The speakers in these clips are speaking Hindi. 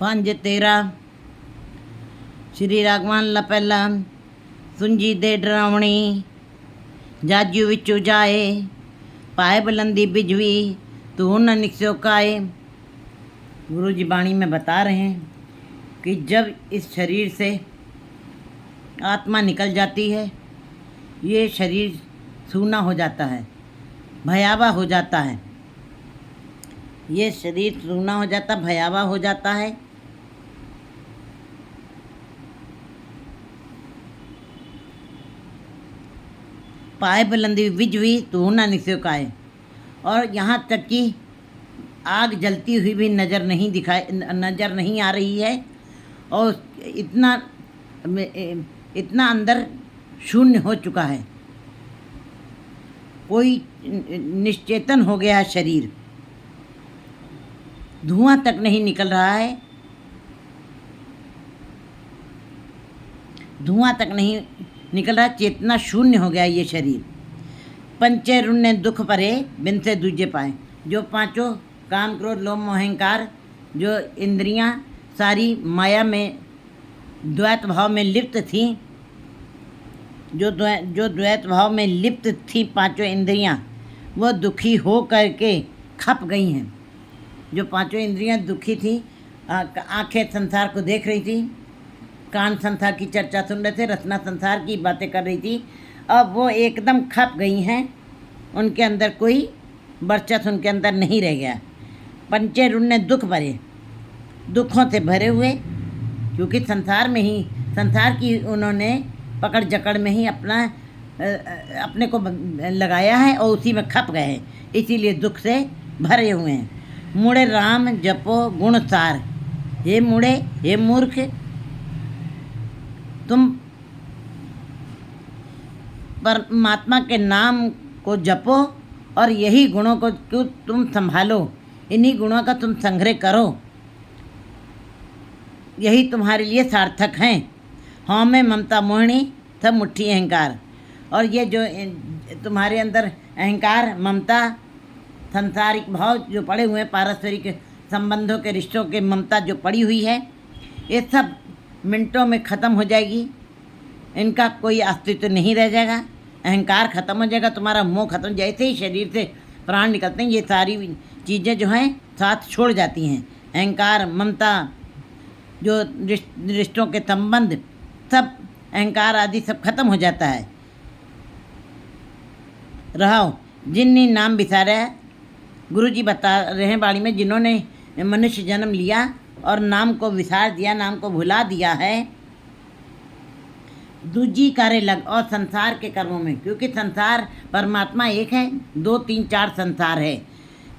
पंज तेरा श्री राघवान ला पहला सुंजी दे डरावणी जाजू विचू जाए पाए बुलंदी बिजवी तू न निक्स्यो काए। गुरु जी वाणी में बता रहे हैं कि जब इस शरीर से आत्मा निकल जाती है, ये शरीर सूना हो जाता है, भयावह हो जाता है। ये शरीर सूना हो जाता, भयावह हो जाता है। पाए बुलंदी बिजवी तू ना निस्यो काए, और यहाँ तक कि आग जलती हुई भी नज़र नहीं आ रही है, और इतना अंदर शून्य हो चुका है, कोई निश्चेतन हो गया है शरीर, धुआं तक नहीं निकल रहा है, धुआं तक नहीं निकल रहा, चेतना शून्य हो गया ये शरीर। पंचे रुन्ने दुख परे बिन से दूजे पाए, जो पांचों काम क्रोध लोभ मोह अहंकार, जो इंद्रियां सारी माया में द्वैत भाव में लिप्त थीं, जो द्वैत भाव में लिप्त थी पांचों इंद्रियां, वो दुखी हो करके खप गई हैं। जो पांचों इंद्रियां दुखी थी, आंखें संसार को देख रही थी, कान संसार की चर्चा सुन रहे थे, रचना संसार की बातें कर रही थी, अब वो एकदम खप गई हैं, उनके अंदर कोई वर्चस्व उनके अंदर नहीं रह गया। पंचे रुन्ने दुख भरे, दुखों से भरे हुए, क्योंकि संसार में ही, संसार की उन्होंने पकड़ जकड़ में ही अपने को लगाया है और उसी में खप गए हैं, इसीलिए दुख से भरे हुए हैं। मुड़े राम जपो गुण सार, हे मुड़े, हे मूर्ख, तुम परमात्मा के नाम को जपो और यही गुणों को क्यों तुम संभालो, इन्हीं गुणों का तुम संग्रह करो, यही तुम्हारे लिए सार्थक हैं। हाँ में ममता मोहिनी सब मुट्ठी अहंकार, और ये जो तुम्हारे अंदर अहंकार, ममता, सांसारिक भाव जो पड़े हुए हैं, पारस्परिक संबंधों के, रिश्तों के ममता जो पड़ी हुई है, ये सब मिनटों में ख़त्म हो जाएगी, इनका कोई अस्तित्व नहीं रह जाएगा, अहंकार ख़त्म हो जाएगा, तुम्हारा मोह खत्म। जैसे ही शरीर से प्राण निकलते हैं, ये सारी चीज़ें जो हैं साथ छोड़ जाती हैं, अहंकार, ममता, जो रिश्तों के संबंध, सब अहंकार आदि सब खत्म हो जाता है। रहो जिन्नी नाम बिसारा, गुरु जी बता रहे हैं वाणी में, जिन्होंने मनुष्य जन्म लिया और नाम को विसार दिया, नाम को भुला दिया है, दूजी कार्य लग, और संसार के कर्मों में, क्योंकि संसार परमात्मा एक है, 2 3 4 संसार है,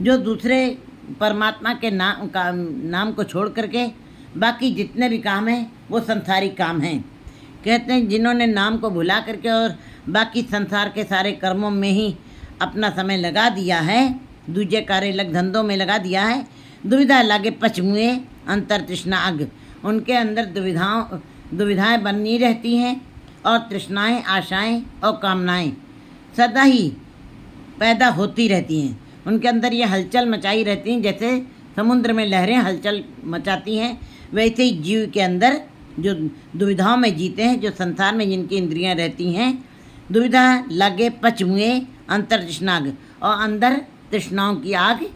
जो दूसरे परमात्मा के नाम को छोड़ करके बाकी जितने भी काम हैं वो संसारिक काम हैं। कहते हैं जिन्होंने नाम को भुला करके और बाकी संसार के सारे कर्मों में ही अपना समय लगा दिया है, दूजे कार्य लग धंधों में लगा दिया है, दुविधा लागे पचमुए अंतर तृष्णा अग, उनके अंदर दुविधाएं बनी रहती हैं, और तृष्णाएं, आशाएं और कामनाएं सदा ही पैदा होती रहती हैं, उनके अंदर ये हलचल मचाई रहती हैं। जैसे समुद्र में लहरें हलचल मचाती हैं, वैसे ही जीव के अंदर जो दुविधाओं में जीते हैं, जो संसार में जिनकी इंद्रियां रहती हैं, दुविधा लागे पचमुए अंतर तृष्णाग, और अंदर तृष्णाओं की आग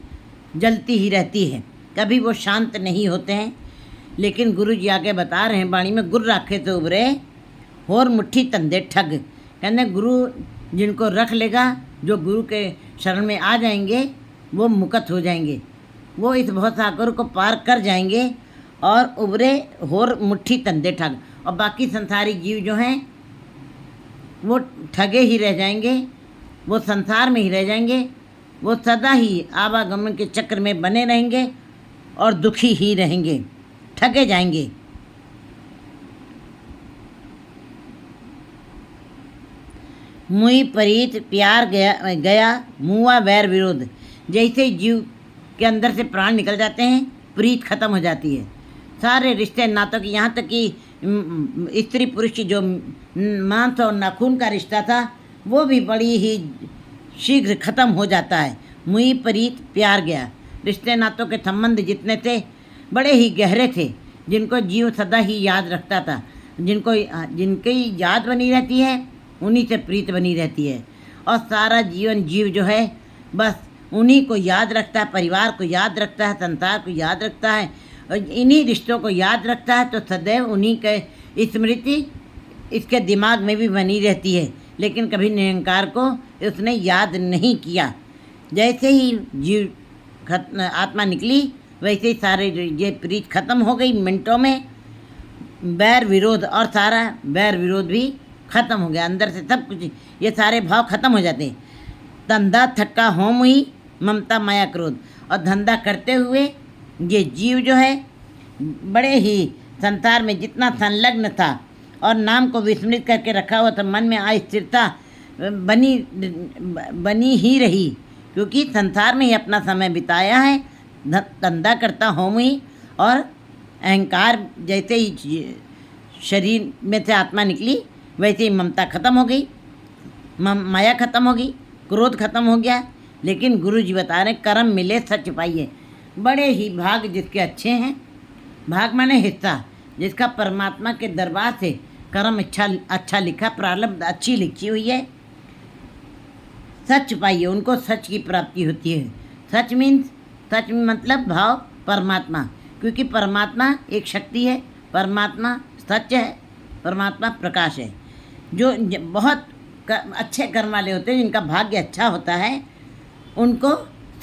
जलती ही रहती है, कभी वो शांत नहीं होते हैं। लेकिन गुरु जी आगे बता रहे हैं वाणी में, गुरु राखे तो उबरे होर मुट्ठी तंदे ठग, कहते गुरु जिनको रख लेगा, जो गुरु के शरण में आ जाएंगे, वो मुक्त हो जाएंगे, वो इस भवसागर को पार कर जाएंगे, और उबरे होर मुट्ठी तंदे ठग, और बाकी संसारी जीव जो हैं वो ठगे ही रह जाएंगे, वो संसार में ही रह जाएंगे, वो सदा ही आवागमन के चक्र में बने रहेंगे और दुखी ही रहेंगे, ठगे जाएंगे। मुई परीत प्यार गया मुआ वैर विरोध, जैसे जीव के अंदर से प्राण निकल जाते हैं, प्रीत खत्म हो जाती है, सारे रिश्ते नातों की, यहाँ तक कि स्त्री पुरुष की जो मांस और नाखून का रिश्ता था वो भी बड़ी ही शीघ्र खत्म हो जाता है। मुई परीत प्यार गया, रिश्ते नातों के संबंध जितने थे बड़े ही गहरे थे, जिनको जीव सदा ही याद रखता था। जिनकी याद बनी रहती है उन्हीं से प्रीत बनी रहती है, और सारा जीवन जीव जो है बस उन्हीं को याद रखता है, परिवार को याद रखता है, संसार को याद रखता है, और इन्हीं रिश्तों को याद रखता है। तो सदैव उन्हीं के स्मृति इसके दिमाग में भी बनी रहती है, लेकिन कभी निरंकार को उसने याद नहीं किया। जैसे ही जीव आत्मा निकली, वैसे ही सारे ये प्रीत खत्म हो गई मिनटों में। बैर विरोध, और सारा बैर विरोध भी खत्म हो गया, अंदर से सब कुछ, ये सारे भाव खत्म हो जाते। धंधा थक्का होम हुई, ममता माया क्रोध, और धंधा करते हुए ये जीव जो है बड़े ही संसार में जितना संलग्न था और नाम को विस्मृत करके रखा हुआ था, मन में अस्थिरता बनी ही रही, क्योंकि संसार में ही अपना समय बिताया है। धंधा करता होम हुई, और अहंकार जैसे ही शरीर में से आत्मा निकली, वैसे ही ममता खत्म हो गई, माया खत्म हो गई, क्रोध खत्म हो गया। लेकिन गुरु जी बता रहे कर्म मिले सच पाइए। बड़े ही भाग जिसके अच्छे हैं, भाग माने हिस्सा, जिसका परमात्मा के दरबार से कर्म अच्छा लिखा, प्रारब्ध अच्छी लिखी हुई है, सच पाइए, उनको सच की प्राप्ति होती है। सच मीन्स, सच मतलब भाव परमात्मा, क्योंकि परमात्मा एक शक्ति है, परमात्मा सच है, परमात्मा प्रकाश है। जो बहुत अच्छे कर्म वाले होते हैं, जिनका भाग्य अच्छा होता है, उनको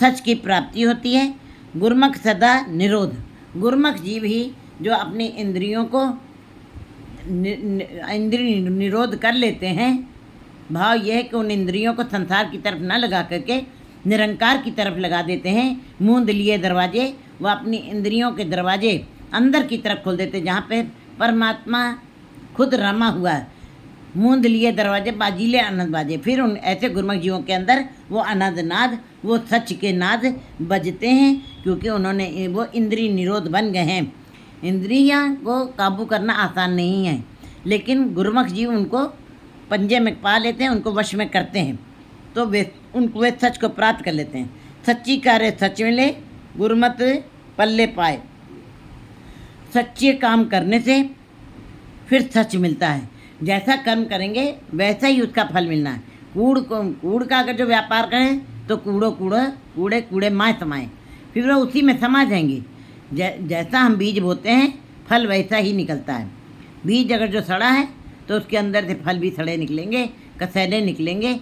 सच की प्राप्ति होती है। गुरमुख सदा निरोध, गुरमुख जीव ही जो अपनी इंद्रियों को इंद्रिय निरोध कर लेते हैं। भाव यह है कि उन इंद्रियों को संसार की तरफ न लगा करके निरंकार की तरफ लगा देते हैं। मूंद लिए दरवाजे, वह अपनी इंद्रियों के दरवाजे अंदर की तरफ खोल देते हैं, जहाँ पे परमात्मा खुद रमा हुआ है। मूंद लिए दरवाजे, बाजीले आनंद बाजे। फिर उन ऐसे गुरमुख जीवों के अंदर वो आनंद नाद, वो सच के नाद बजते हैं, क्योंकि उन्होंने वो इंद्रिय निरोध बन गए हैं। इंद्रियां को काबू करना आसान नहीं है, लेकिन गुरमुख जीव उनको पंजे में पा लेते हैं, उनको वश में करते हैं, तो वे सच को प्राप्त कर लेते हैं। सच्ची कार्य सच मिले, गुरमत पल्ले पाए। सच्चे काम करने से फिर सच मिलता है। जैसा कर्म करेंगे वैसा ही उसका फल मिलना है। कूड़ का अगर जो व्यापार करें तो कूड़े कूड़े माए समाए, फिर वो उसी में समा जाएंगे। जैसा हम बीज बोते हैं, फल वैसा ही निकलता है। बीज अगर जो सड़ा है तो उसके अंदर से फल भी सड़े निकलेंगे, कसैले निकलेंगे,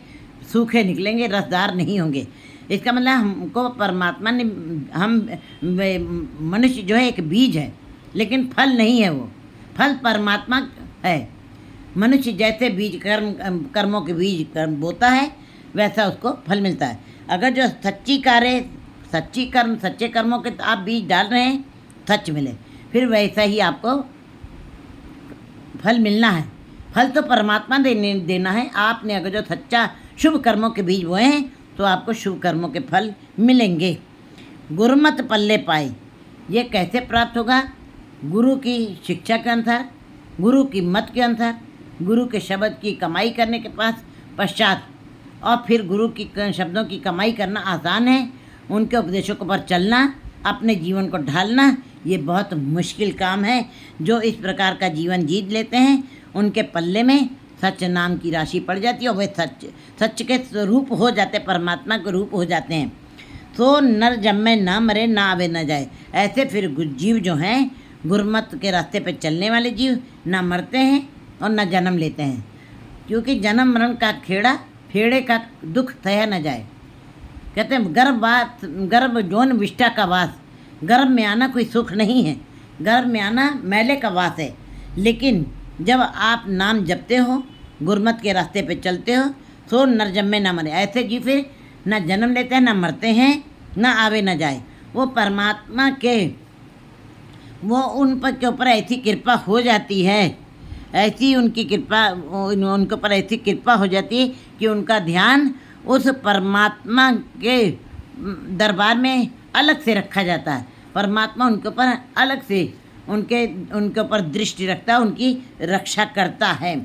सूखे निकलेंगे, रसदार नहीं होंगे। इसका मतलब हमको परमात्मा ने, हम मनुष्य जो है एक बीज है, लेकिन फल नहीं है। वो फल परमात्मा है। मनुष्य जैसे बीज कर्मों के बीज बोता है, वैसा उसको फल मिलता है। अगर जो सच्चे कर्मों के आप बीज डाल रहे हैं, सच मिले, फिर वैसा ही आपको फल मिलना है। फल तो परमात्मा देना है। आपने अगर जो सच्चा शुभ कर्मों के बीज बोए हैं, तो आपको शुभ कर्मों के फल मिलेंगे। गुरुमत पल्ले पाए, ये कैसे प्राप्त होगा? गुरु की शिक्षा के अनुसार, गुरु की मत के अनुसार, गुरु के शब्द की कमाई करने के पश्चात, और फिर गुरु की शब्दों की कमाई करना आसान है। उनके उपदेशों पर चलना, अपने जीवन को ढालना, ये बहुत मुश्किल काम है। जो इस प्रकार का जीवन जीत लेते हैं, उनके पल्ले में सच नाम की राशि पड़ जाती है, और वे सच के स्वरूप हो जाते, परमात्मा के रूप हो जाते हैं। तो नर जन्मे ना मरे, ना आवे ना जाए। ऐसे फिर जीव जो हैं, गुरमत के रास्ते पर चलने वाले जीव, ना मरते हैं और न जन्म लेते हैं, क्योंकि जन्म मरण का फेड़े का दुख सहा न जाए। कहते हैं गर्भ जौन विष्ठा का वास, गर्भ में आना कोई सुख नहीं है, गर्भ में आना मैले का वास है। लेकिन जब आप नाम जपते हो, गुरमत के रास्ते पे चलते हो, सो नर जन्मे न मरे। ऐसे जी फिर न जन्म लेते हैं, न मरते हैं, न आवे न जाए। वो परमात्मा के वो उन पर के ऊपर ऐसी कृपा हो जाती है, ऐसी उनकी कृपा, उनके ऊपर ऐसी कृपा हो जाती है कि उनका ध्यान उस परमात्मा के दरबार में अलग से रखा जाता है। परमात्मा उनके ऊपर अलग से उनके ऊपर दृष्टि रखता है, उनकी रक्षा करता है।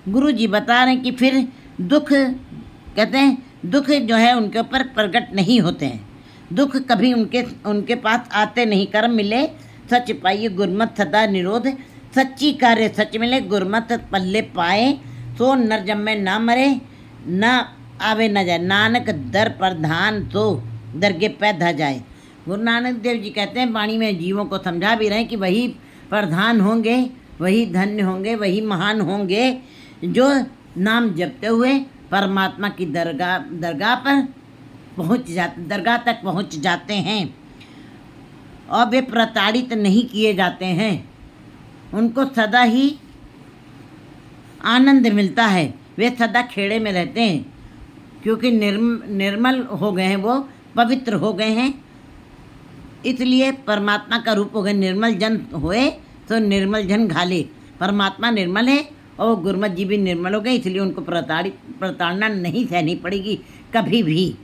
गुरु जी बता रहे हैं कि फिर दुख, कहते हैं दुख जो है उनके ऊपर प्रकट नहीं होते हैं। दुख कभी उनके पास आते नहीं। कर्म मिले सच पाइए गुरमत सदा निरोध, सच्ची कार्य सच मिले गुरमत पल्ले पाए, सो नर जम्मे ना मरे न आवे न जाए, नानक दर प्रधान तो दरगे पैदा जाए। गुरु नानक देव जी कहते हैं, वाणी में जीवों को समझा भी रहे हैं कि वही प्रधान होंगे, वही धन्य होंगे, वही महान होंगे जो नाम जपते हुए परमात्मा की दरगाह तक पहुँच जाते हैं और वे प्रताड़ित नहीं किए जाते हैं। उनको सदा ही आनंद मिलता है, वे सदा खेड़े में रहते हैं क्योंकि निर्मल हो गए हैं, वो पवित्र हो गए हैं, इसलिए परमात्मा का रूप हो गए। निर्मल जन होए तो निर्मल जन घाले, परमात्मा निर्मल है और गुरमत जी भी निर्मल हो गए, इसलिए उनको प्रताड़ना नहीं सहनी पड़ेगी कभी भी।